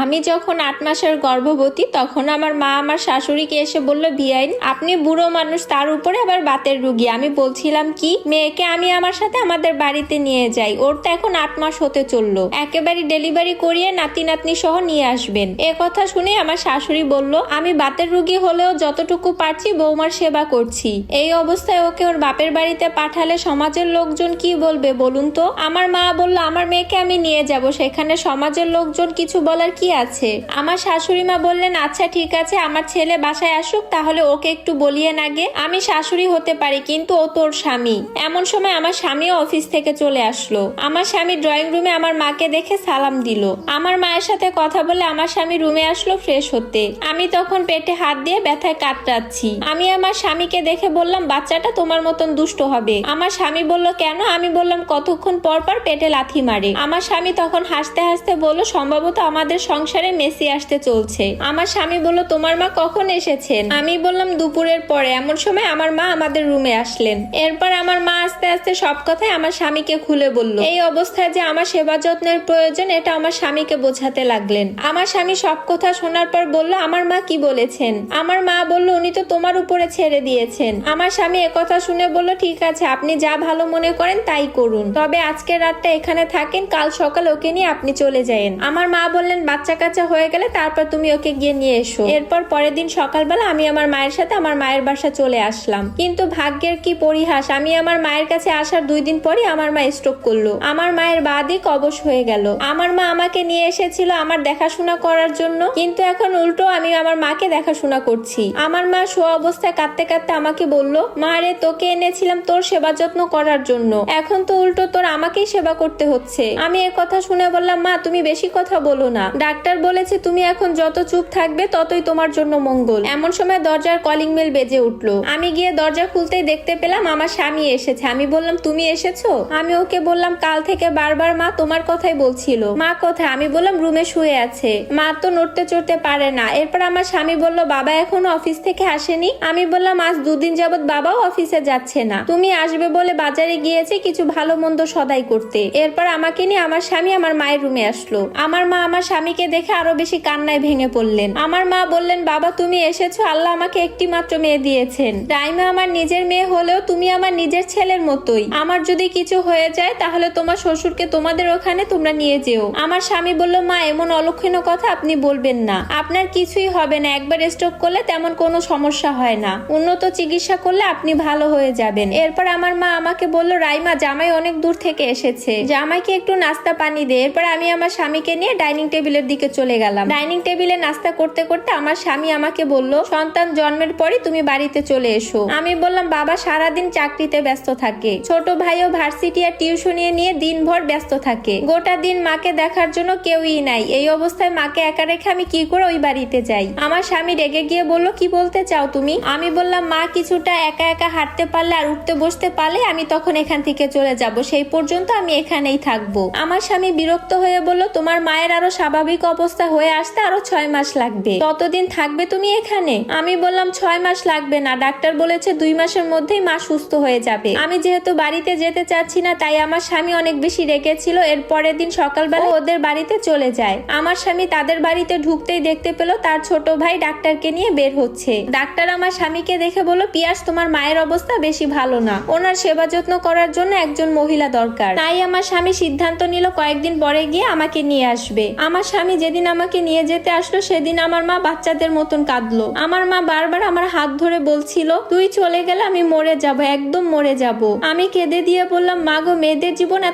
আমি যখন 8 মাসের গর্ভবতী তখন আমার মা আমার শাশুড়িকে এসে বলল, বিয়াইন আপনি বুড়ো মানুষ, তার উপরে আবার বাতের রুগী। আমি বলছিলাম কি, মেয়েকে আমি আমার সাথে আমাদের বাড়িতে নিয়ে যাই, ওর তো এখন 8 মাস হতে চললো, একেবারে ডেলিভারি করিয়ে নাতি নাতনি সহ নিয়ে আসবেন। এ কথা শুনে আমার শাশুড়ি বলল, আমি বাতের রুগী হলেও যতটুকু পারছি বৌমার সেবা করছি, এই অবস্থায় ওকে ওর বাপের বাড়িতে পাঠালে সমাজের লোকজন কি বলবে বলুন তো। আমার মা বলল, আমার মেয়েকে আমি নিয়ে যাব, সেখানে সমাজের লোকজন কিছু বলার কি আছে। আমার শাশুড়ি মা বললেন, আচ্ছা ঠিক আছে, আমার ছেলে বাসায় আসুক, তাহলে ওকে একটু বলিয়ে নাগে, আমি শাশুড়ি হতে পারি কিন্তু ও তোর স্বামী। এমন সময় আমার স্বামীও অফিস থেকে চলে আসলো। আমার স্বামী ড্রয়িং রুমে আমার মাকে দেখে সালাম দিল। আমার মায়ের সাথে কথা বলে আমার স্বামী রুমে আসলো ফ্রেশ হতে। আমি তখন পেটে হাত দিয়ে ব্যথায় কাতরাচ্ছি। আমি আমার স্বামীকে দেখে বললাম, বাচ্চাটা তোমার মতন দুষ্ট হবে। আমার স্বামী বলল, কেন? আমি বললাম, কতক্ষণ পর পর পেটে লাথি মারে। আমার স্বামী তখন হাসতে হাসতে বলল, সম্ভবত আমাদের সংসারে মেসি আসতে চলছে। আমার স্বামী বলল, তোমার মা কখন এসেছেন? আমি বললাম, দুপুরের পরে। এমন সময় আমার মা আমাদের রুমে আসলেন। এরপর আমার মা আস্তে আস্তে সব কথাই আমার স্বামীকে খুলে বলল। এই অবস্থায় যে আমার সেবা যত্নের প্রয়োজন এটা আমার স্বামীকে বোঝাতে লাগলেন। আমার স্বামী সব কথা শোনার পর বলল, আমার মা কি বলেছেন? আমার মা বলল, উনি তো তোমার উপরে ছেড়ে দিয়েছেন। আমার স্বামী একথা শুনে বলল, ঠিক আছে, আপনি যা ভালো মনে করেন তাই করুন, তবে আজকের রাতটা এখানে থাকেন, কাল সকাল ওকে নিয়ে আপনি চলে যায়েন। আমার মা বললেন, বাচ্চা কাচ্চা হয়ে গেলে তারপর তুমি ওকে গিয়ে নিয়ে এসো। এরপর পরের দিন সকালবেলা আমি আমার মায়ের সাথে আমার মায়ের বাসা চলে আসলাম। কিন্তু ভাগ্যের কি পরিহাস, আমি আমার মায়ের কাছে আসার 2 দিন পরই আমার মা স্ট্রোক করলো। আমার মায়ের বাঁ দিক অবশ হয়ে গেল। আমার মা আমাকে নিয়ে এসেছিল আমার দেখাশোনা করার জন্য, কিন্তু এখন উল্টো আমি আমার মাকে দেখাশোনা করছি। আমার মা শোয়া অবস্থায় কাঁদতে কাঁদতে আমাকে বলল, মা রে, তোকে এনেছিলাম তোর সেবা যত্ন করার জন্য, এখন তো উল্টো তোর আমাকেই সেবা করতে হচ্ছে। আমি এ কথা শুনে বললাম, মা তুমি বেশি কথা বলো না, ডাক্তার বলেছে তুমি এখন যত চুপ থাকবে ততই তোমার জন্য মঙ্গল। এমন সময় দরজার কলিং বেল বেজে উঠলো। আমি গিয়ে দরজা খুলতেই দেখতে পেলাম আমার স্বামী এসেছে। আমি বললাম, তুমি এসেছো? আমি ওকে বললাম, কাল থেকে বারবার মা তোমার কথাই বলছিল। মা কোথায়? আমি বললাম, রুমে শুয়ে আছে, মা তো নড়তে চড়তে পারে না। এরপর আমার স্বামী বলল, বাবা এখনো অফিস থেকে আসেনি? আমি বললাম, আজ 2 দিন যাবত বাবাও অফিসে যাচ্ছে না, তুমি আসবে বলে বাজারে গিয়েছে কিছু ভালো মন্দ সদাই করতে। এরপর আমাকে নিয়ে আমার স্বামী আমার মায়ের রুমে আসলো। আমার মা আমার স্বামীকে দেখে আরো বেশি কান্নায় ভেঙে পড়লেন। আমার মা বললেন, বাবা তুমি এসেছো, আল্লাহ আমাকে একটি মাত্র মেয়ে দিয়েছেন। রাইমা আমার নিজের মেয়ে হলেও তুমি আমার নিজের ছেলের মতোই। আমার যদি কিছু হয়ে যায় তাহলে তোমার শ্বশুরকে তোমাদের ওখানে তোমরা নিয়ে যেও। আমার স্বামী বলল, মা এমন অলক্ষণীয় কথা আপনি বলবেন না, আপনার কিছুই হবে না, একবার স্ট্রোক করলে তেমন কোনো সমস্যা হয় না, উন্নত চিকিৎসা করলে আপনি ভালো হয়ে যাবেন। এরপর আমার মা আমাকে বলল, রাইমা জামাই অনেক দূর থেকে এসেছে, জামাইকে একটু নাস্তা পানি দে। এরপর আমি আমার স্বামীকে নিয়ে ডাইনিং টেবিলের দিকে চলে গেলাম। ডাইনিং টেবিলে নাস্তা করতে করতে আমার স্বামী আমাকে বলল, সন্তান জন্মের পরই তুমি বাড়িতে চলে এসো। আমি বললাম, বাবা সারাদিন চাকরিতে ব্যস্ত থাকে, ছোট ভাইও ভার্সিটি আর টিউশন নিয়ে দিনভর ব্যস্ত থাকে, গোটা দিন মাকে দেখার জন্য কেউই নাই। এই অবস্থায় মাকে একা রেখে আমি কি করে ওই বাড়িতে যাই? আমার স্বামী রেগে গিয়ে বলল, কি বলতে চাও তুমি? আমি বললাম, মা কিছুটা একা একা হাঁটতে পারলে আর উঠতে বসতে পারলে আমি তখন এখান থেকে চলে যাব, সেই পর্যন্ত আমি এখানেই থাকবো। আমার স্বামী বিরক্ত হয়ে বলল, তোমার মায়ের আরো স্বাভাবিক অবস্থা হয়ে আসতে আরো 6 মাস লাগবে, ততদিন থাকবে তুমি এখানে? আমি বললাম, 6 মাস লাগবে না, ডাক্তার বলেছে 2 মাসের মধ্যেই মা সুস্থ হয়ে যাবে। আমি যেহেতু বাড়িতে যেতে চাচ্ছি না তাই আমার স্বামী অনেক বেশি রেগেছিল। এর পরের দিন সকালবেলা ওদের বাড়িতে চলে যায়। আমার স্বামী তাদের বাড়িতে ঢুকতেই দেখতে পেল তার ছোট ভাই ডাক্তারকে নিয়ে বের হচ্ছে। ডাক্তার আমার স্বামীকে দেখে বলল, পিয়াস তোমার মায়ের অবস্থা বেশি ভালো না, ওনার সেবা যত্ন করার জন্য একজন মহিলা দরকার। তাই আমার স্বামী সিদ্ধান্ত নিল কয়েকদিন পরে গিয়ে আমাকে নিয়ে আসবে। আমার স্বামী যেদিন আমাকে নিয়ে যেতে আসলো সেদিন আমার মা বাচ্চাদের মতন কাঁদলো। আমার মা বারবার আমার হাত ধরে বলছিল, তুই চলে গেলে আমি মরে যাব, একদম মরে যাব। আমি কেঁদে দিয়ে বললাম, মা গো, মেয়েদের জীবন এত